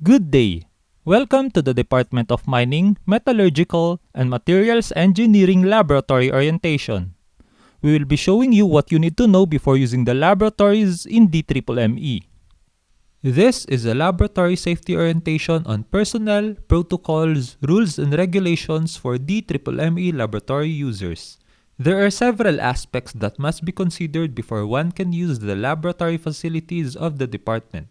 Good day! Welcome to the Department of Mining, Metallurgical, and Materials Engineering Laboratory Orientation. We will be showing you what you need to know before using the laboratories in DMMME. This is a laboratory safety orientation on personnel, protocols, rules, and regulations for DMMME laboratory users. There are several aspects that must be considered before one can use the laboratory facilities of the department.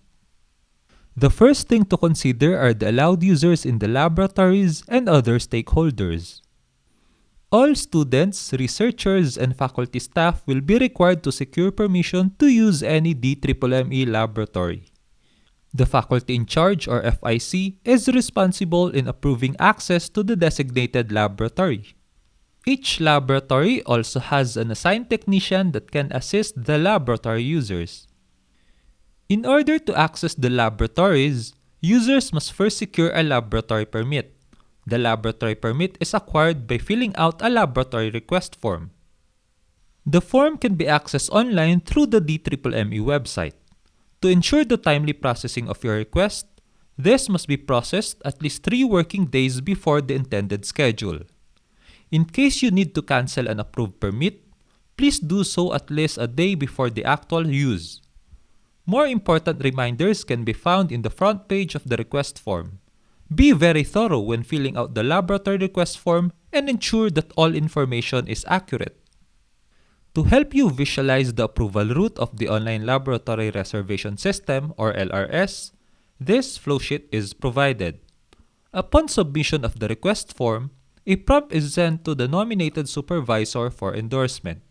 The first thing to consider are the allowed users in the laboratories and other stakeholders. All students, researchers, and faculty staff will be required to secure permission to use any DMMME laboratory. The faculty in charge, or FIC, is responsible in approving access to the designated laboratory. Each laboratory also has an assigned technician that can assist the laboratory users. In order to access the laboratories, users must first secure a laboratory permit. The laboratory permit is acquired by filling out a laboratory request form. The form can be accessed online through the DMMME website. To ensure the timely processing of your request, this must be processed at least 3 working days before the intended schedule. In case you need to cancel an approved permit, please do so at least a day before the actual use. More important reminders can be found in the front page of the request form. Be very thorough when filling out the laboratory request form and ensure that all information is accurate. To help you visualize the approval route of the Online Laboratory Reservation System, or LRS, this flowsheet is provided. Upon submission of the request form, a prompt is sent to the nominated supervisor for endorsement.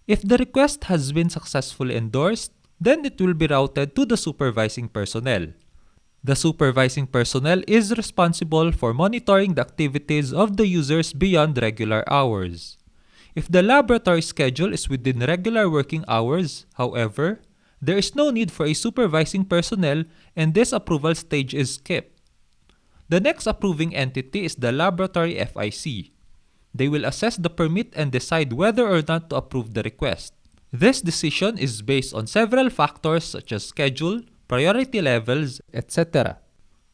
If the request has been successfully endorsed, then it will be routed to the supervising personnel. The supervising personnel is responsible for monitoring the activities of the users beyond regular hours. If the laboratory schedule is within regular working hours, however, there is no need for a supervising personnel and this approval stage is skipped. The next approving entity is the laboratory FIC. They will assess the permit and decide whether or not to approve the request. This decision is based on several factors such as schedule, priority levels, etc.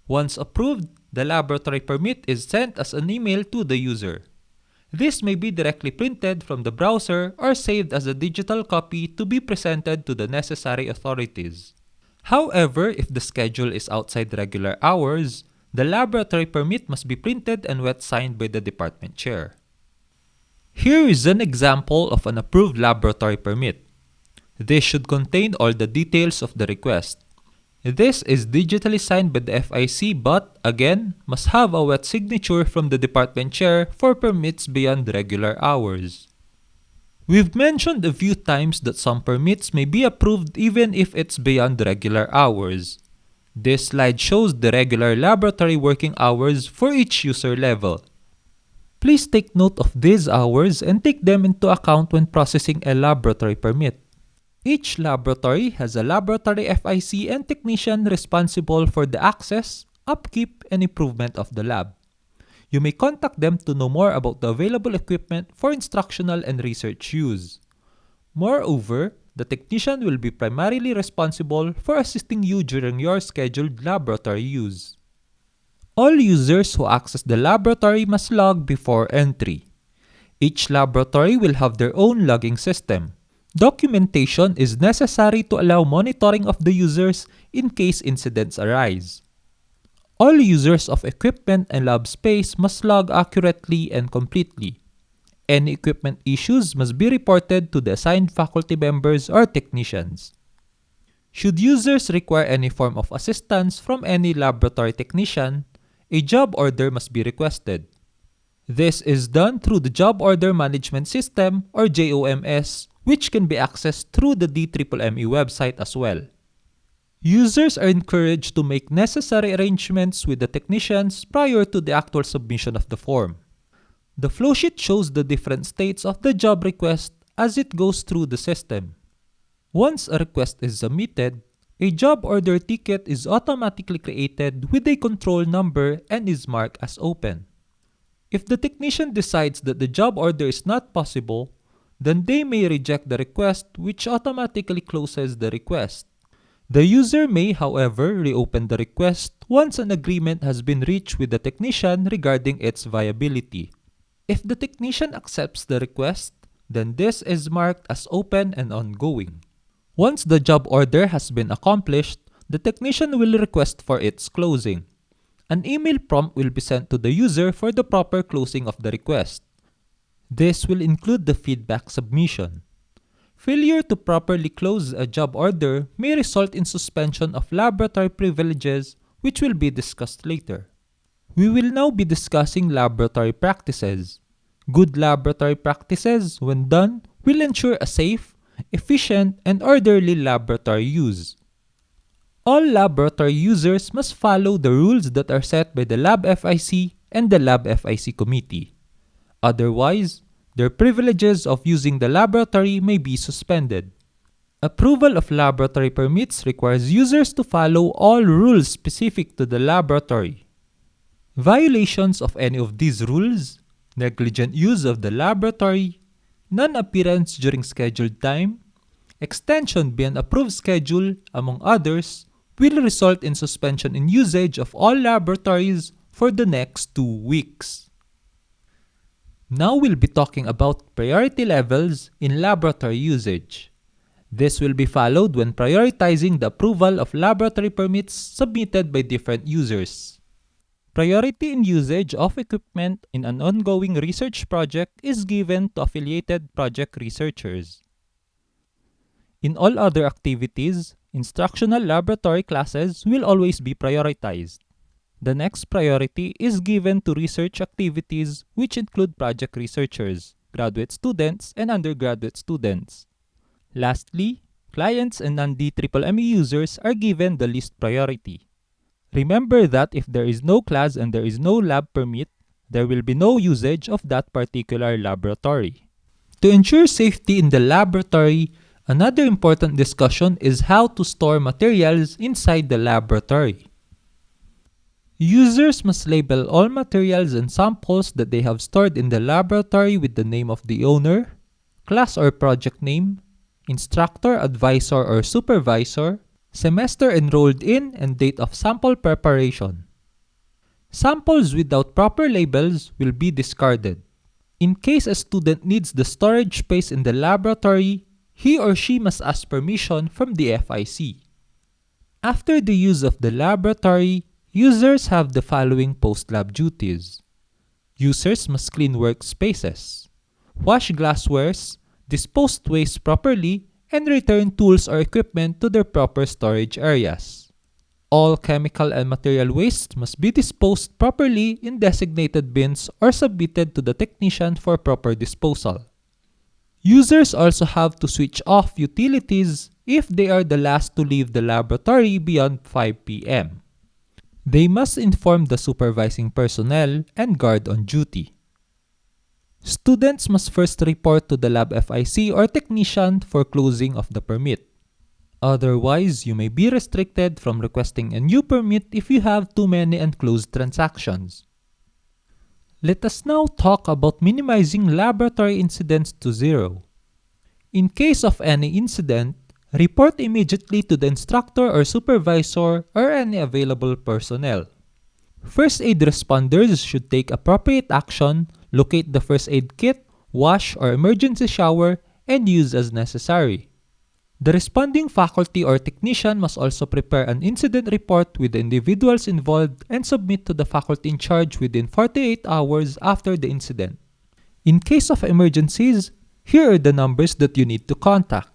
Once approved, the laboratory permit is sent as an email to the user. This may be directly printed from the browser or saved as a digital copy to be presented to the necessary authorities. However, if the schedule is outside regular hours, the laboratory permit must be printed and wet signed by the department chair. Here is an example of an approved laboratory permit. This should contain all the details of the request. This is digitally signed by the FIC but, again, must have a wet signature from the department chair for permits beyond regular hours. We've mentioned a few times that some permits may be approved even if it's beyond regular hours. This slide shows the regular laboratory working hours for each user level. Please take note of these hours and take them into account when processing a laboratory permit. Each laboratory has a laboratory FIC and technician responsible for the access, upkeep, and improvement of the lab. You may contact them to know more about the available equipment for instructional and research use. Moreover, the technician will be primarily responsible for assisting you during your scheduled laboratory use. All users who access the laboratory must log before entry. Each laboratory will have their own logging system. Documentation is necessary to allow monitoring of the users in case incidents arise. All users of equipment and lab space must log accurately and completely. Any equipment issues must be reported to the assigned faculty members or technicians. Should users require any form of assistance from any laboratory technician, a job order must be requested. This is done through the Job Order Management System, or JOMS, which can be accessed through the DMMME website as well. Users are encouraged to make necessary arrangements with the technicians prior to the actual submission of the form. The flowsheet shows the different states of the job request as it goes through the system. Once a request is submitted, a job order ticket is automatically created with a control number and is marked as open. If the technician decides that the job order is not possible, then they may reject the request, which automatically closes the request. The user may, however, reopen the request once an agreement has been reached with the technician regarding its viability. If the technician accepts the request, then this is marked as open and ongoing. Once the job order has been accomplished, the technician will request for its closing. An email prompt will be sent to the user for the proper closing of the request. This will include the feedback submission. Failure to properly close a job order may result in suspension of laboratory privileges, which will be discussed later. We will now be discussing laboratory practices. Good laboratory practices, when done, will ensure a safe, efficient, and orderly laboratory use. All laboratory users must follow the rules that are set by the Lab FIC and the Lab FIC Committee. Otherwise, their privileges of using the laboratory may be suspended. Approval of laboratory permits requires users to follow all rules specific to the laboratory. Violations of any of these rules, negligent use of the laboratory, non-appearance during scheduled time, extension beyond approved schedule, among others, will result in suspension in usage of all laboratories for the next 2 weeks. Now we'll be talking about priority levels in laboratory usage. This will be followed when prioritizing the approval of laboratory permits submitted by different users. Priority in usage of equipment in an ongoing research project is given to affiliated project researchers. In all other activities, instructional laboratory classes will always be prioritized. The next priority is given to research activities which include project researchers, graduate students, and undergraduate students. Lastly, clients and non-DMMME users are given the least priority. Remember that if there is no class and there is no lab permit, there will be no usage of that particular laboratory. To ensure safety in the laboratory, another important discussion is how to store materials inside the laboratory. Users must label all materials and samples that they have stored in the laboratory with the name of the owner, class or project name, instructor, advisor, or supervisor, semester enrolled in, and date of sample preparation. Samples without proper labels will be discarded. In case a student needs the storage space in the laboratory, he or she must ask permission from the FIC. After the use of the laboratory, users have the following post-lab duties. Users must clean workspaces, wash glasswares, dispose waste properly, and return tools or equipment to their proper storage areas. All chemical and material waste must be disposed properly in designated bins or submitted to the technician for proper disposal. Users also have to switch off utilities if they are the last to leave the laboratory beyond 5 p.m. They must inform the supervising personnel and guard on duty. Students must first report to the Lab FIC or technician for closing of the permit. Otherwise, you may be restricted from requesting a new permit if you have too many unclosed transactions. Let us now talk about minimizing laboratory incidents to 0. In case of any incident, report immediately to the instructor or supervisor or any available personnel. First aid responders should take appropriate action, locate the first aid kit, wash or emergency shower, and use as necessary. The responding faculty or technician must also prepare an incident report with the individuals involved and submit to the faculty in charge within 48 hours after the incident. In case of emergencies, here are the numbers that you need to contact.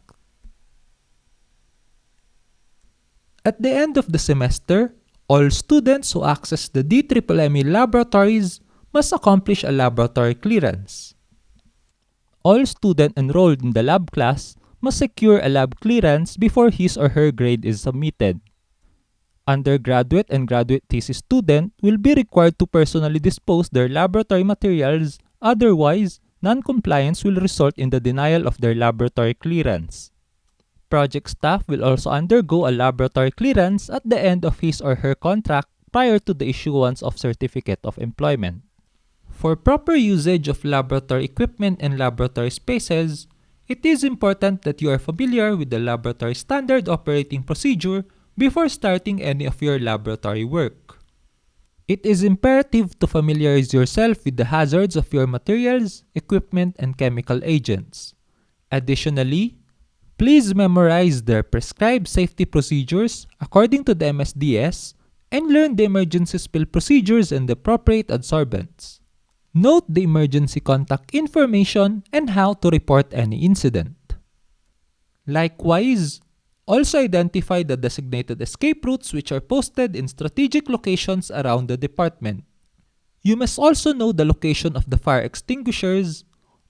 At the end of the semester, all students who access the DMMME laboratories must accomplish a laboratory clearance. All students enrolled in the lab class must secure a lab clearance before his or her grade is submitted. Undergraduate and graduate thesis students will be required to personally dispose their laboratory materials, otherwise, non-compliance will result in the denial of their laboratory clearance. Project staff will also undergo a laboratory clearance at the end of his or her contract prior to the issuance of Certificate of Employment. For proper usage of laboratory equipment and laboratory spaces, It is important that you are familiar with the laboratory standard operating procedure before starting any of your laboratory work. It is imperative to familiarize yourself with the hazards of your materials, equipment, and chemical agents. Additionally, please memorize the prescribed safety procedures according to the MSDS and learn the emergency spill procedures and the appropriate adsorbents. Note the emergency contact information and how to report any incident. Likewise, also identify the designated escape routes which are posted in strategic locations around the department. You must also know the location of the fire extinguishers,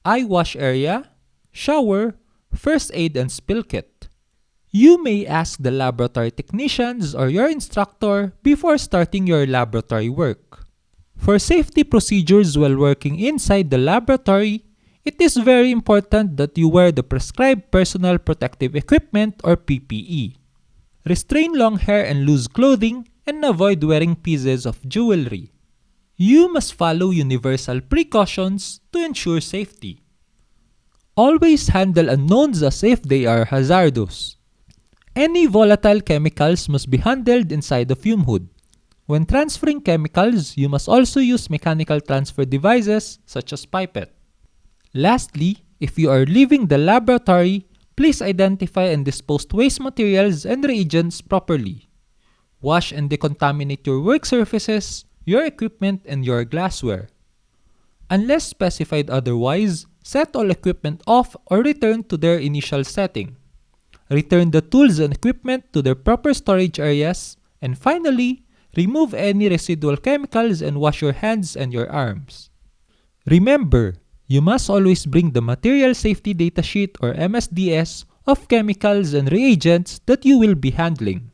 eye wash area, shower, first aid and spill kit. You may ask the laboratory technicians or your instructor before starting your laboratory work. For safety procedures while working inside the laboratory, it is very important that you wear the prescribed personal protective equipment or PPE. Restrain long hair and loose clothing and avoid wearing pieces of jewelry. You must follow universal precautions to ensure safety. Always handle unknowns as if they are hazardous. Any volatile chemicals must be handled inside the fume hood. When transferring chemicals, you must also use mechanical transfer devices such as pipette. Lastly, if you are leaving the laboratory, please identify and dispose waste materials and reagents properly. Wash and decontaminate your work surfaces, your equipment, and your glassware. Unless specified otherwise, set all equipment off or return to their initial setting. Return the tools and equipment to their proper storage areas, and finally, remove any residual chemicals and wash your hands and your arms. Remember, you must always bring the Material Safety Datasheet or MSDS of chemicals and reagents that you will be handling.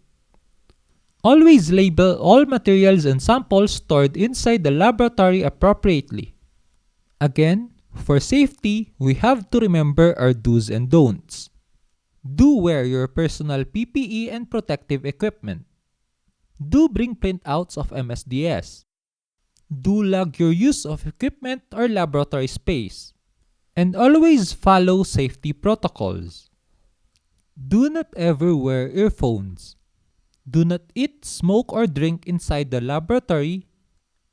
Always label all materials and samples stored inside the laboratory appropriately. Again, for safety, we have to remember our do's and don'ts. Do wear your personal PPE and protective equipment. Do bring printouts of MSDS. Do log your use of equipment or laboratory space. And always follow safety protocols. Do not ever wear earphones. Do not eat, smoke, or drink inside the laboratory.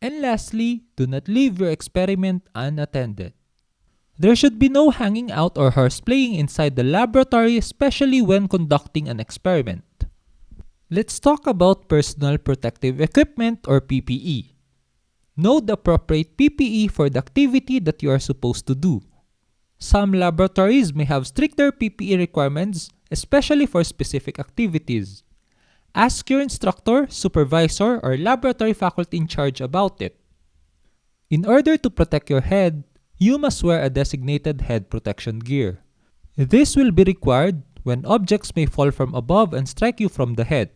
And lastly, do not leave your experiment unattended. There should be no hanging out or horseplaying inside the laboratory, especially when conducting an experiment. Let's talk about personal protective equipment or PPE. Know the appropriate PPE for the activity that you are supposed to do. Some laboratories may have stricter PPE requirements, especially for specific activities. Ask your instructor, supervisor, or laboratory faculty in charge about it. In order to protect your head, you must wear a designated head protection gear. This will be required when objects may fall from above and strike you from the head,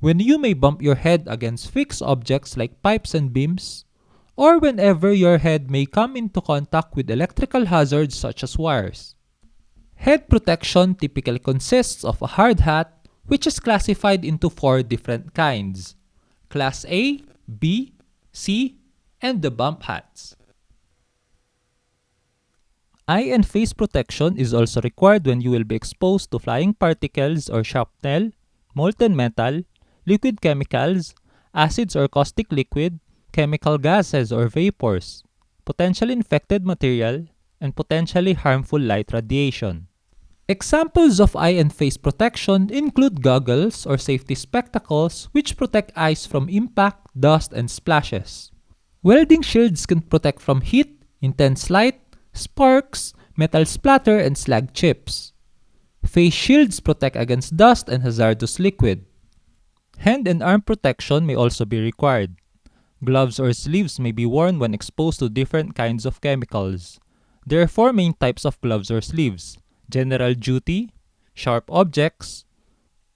when you may bump your head against fixed objects like pipes and beams, or whenever your head may come into contact with electrical hazards such as wires. Head protection typically consists of a hard hat, which is classified into 4 different kinds: Class A, B, C, and the bump hats. Eye and face protection is also required when you will be exposed to flying particles or shrapnel, molten metal, liquid chemicals, acids or caustic liquid, chemical gases or vapors, potentially infected material, and potentially harmful light radiation. Examples of eye and face protection include goggles or safety spectacles which protect eyes from impact, dust, and splashes. Welding shields can protect from heat, intense light, sparks, metal splatter, and slag chips. Face shields protect against dust and hazardous liquid. Hand and arm protection may also be required. Gloves or sleeves may be worn when exposed to different kinds of chemicals. There are 4 main types of gloves or sleeves: general duty, sharp objects,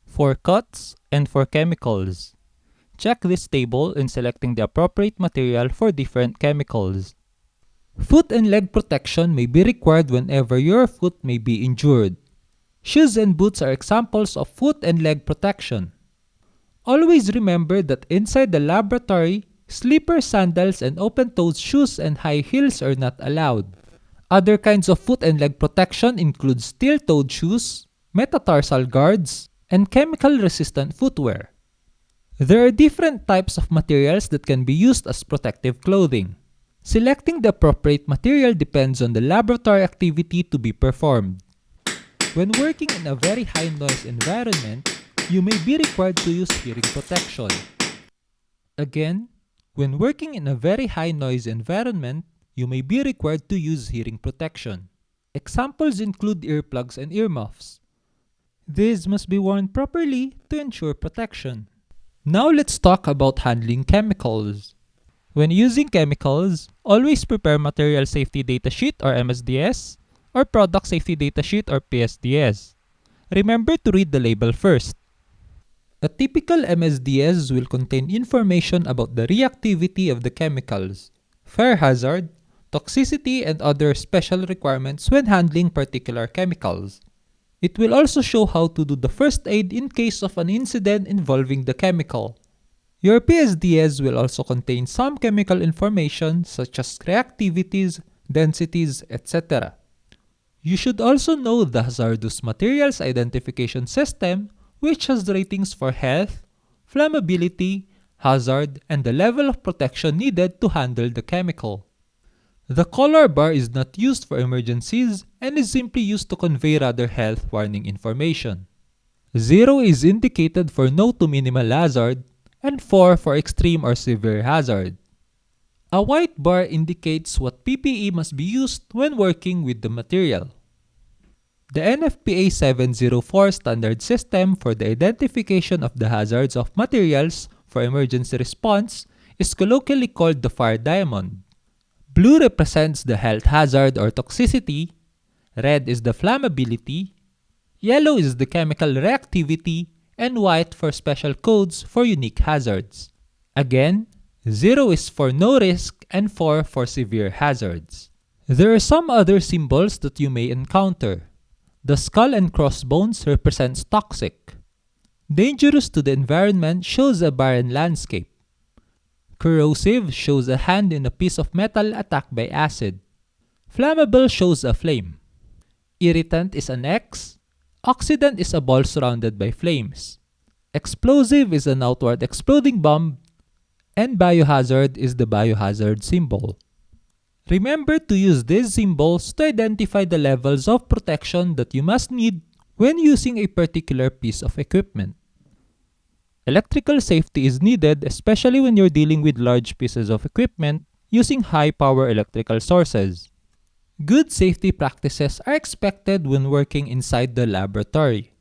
for cuts, and for chemicals. Check this table in selecting the appropriate material for different chemicals. Foot and leg protection may be required whenever your foot may be injured. Shoes and boots are examples of foot and leg protection. Always remember that inside the laboratory, slipper, sandals, and open-toed shoes and high heels are not allowed. Other kinds of foot and leg protection include steel-toed shoes, metatarsal guards, and chemical-resistant footwear. There are different types of materials that can be used as protective clothing. Selecting the appropriate material depends on the laboratory activity to be performed. When working in a very high noise environment, you may be required to use hearing protection. Again, when working in a very high noise environment, you may be required to use hearing protection. Examples include earplugs and earmuffs. These must be worn properly to ensure protection. Now let's talk about handling chemicals. When using chemicals, always prepare Material Safety Data Sheet or MSDS or Product Safety Data Sheet or PSDS. Remember to read the label first. A typical MSDS will contain information about the reactivity of the chemicals, fire hazard, toxicity, and other special requirements when handling particular chemicals. It will also show how to do the first aid in case of an incident involving the chemical. Your PSDS will also contain some chemical information such as reactivities, densities, etc. You should also know the Hazardous Materials Identification System, which has ratings for health, flammability, hazard, and the level of protection needed to handle the chemical. The color bar is not used for emergencies and is simply used to convey rather health warning information. 0 is indicated for no to minimal hazard, and 4 for extreme or severe hazard. A white bar indicates what PPE must be used when working with the material. The NFPA 704 standard system for the identification of the hazards of materials for emergency response is colloquially called the fire diamond. Blue represents the health hazard or toxicity, red is the flammability, yellow is the chemical reactivity, and white for special codes for unique hazards. Again, 0 is for no risk and 4 for severe hazards. There are some other symbols that you may encounter. The skull and crossbones represents toxic. Dangerous to the environment shows a barren landscape. Corrosive shows a hand in a piece of metal attacked by acid. Flammable shows a flame. Irritant is an X. Oxidant is a ball surrounded by flames. Explosive is an outward exploding bomb. And biohazard is the biohazard symbol. Remember to use these symbols to identify the levels of protection that you must need when using a particular piece of equipment. Electrical safety is needed especially when you're dealing with large pieces of equipment using high-power electrical sources. Good safety practices are expected when working inside the laboratory.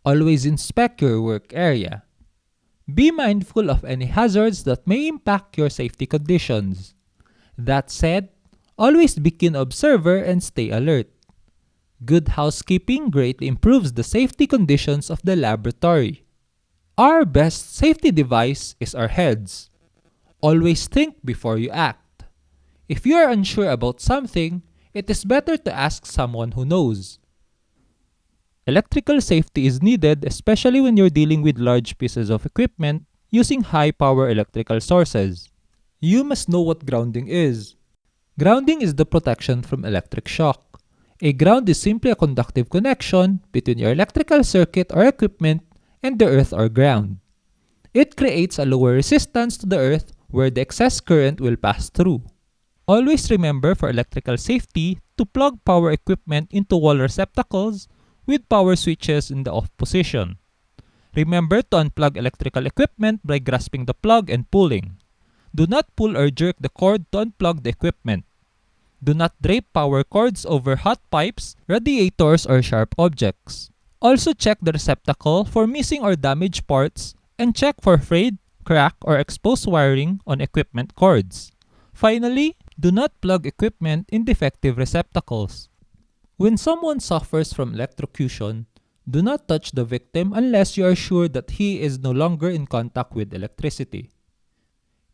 Always inspect your work area. Be mindful of any hazards that may impact your safety conditions. That said, always be keen observer and stay alert. Good housekeeping greatly improves the safety conditions of the laboratory. Our best safety device is our heads. Always think before you act. If you are unsure about something, it is better to ask someone who knows. Electrical safety is needed especially when you're dealing with large pieces of equipment using high-power electrical sources. You must know what grounding is. Grounding is the protection from electric shock. A ground is simply a conductive connection between your electrical circuit or equipment and the earth or ground. It creates a lower resistance to the earth where the excess current will pass through. Always remember for electrical safety to plug power equipment into wall receptacles with power switches in the off position. Remember to unplug electrical equipment by grasping the plug and pulling. Do not pull or jerk the cord to unplug the equipment. Do not drape power cords over hot pipes, radiators, or sharp objects. Also check the receptacle for missing or damaged parts and check for frayed, crack, or exposed wiring on equipment cords. Finally, do not plug equipment in defective receptacles. When someone suffers from electrocution, do not touch the victim unless you are sure that he is no longer in contact with electricity.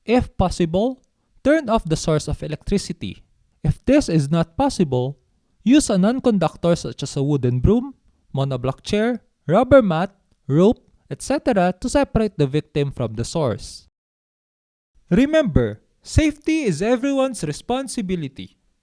If possible, turn off the source of electricity. If this is not possible, use a non-conductor such as a wooden broom, monoblock chair, rubber mat, rope, etc. to separate the victim from the source. Remember, safety is everyone's responsibility.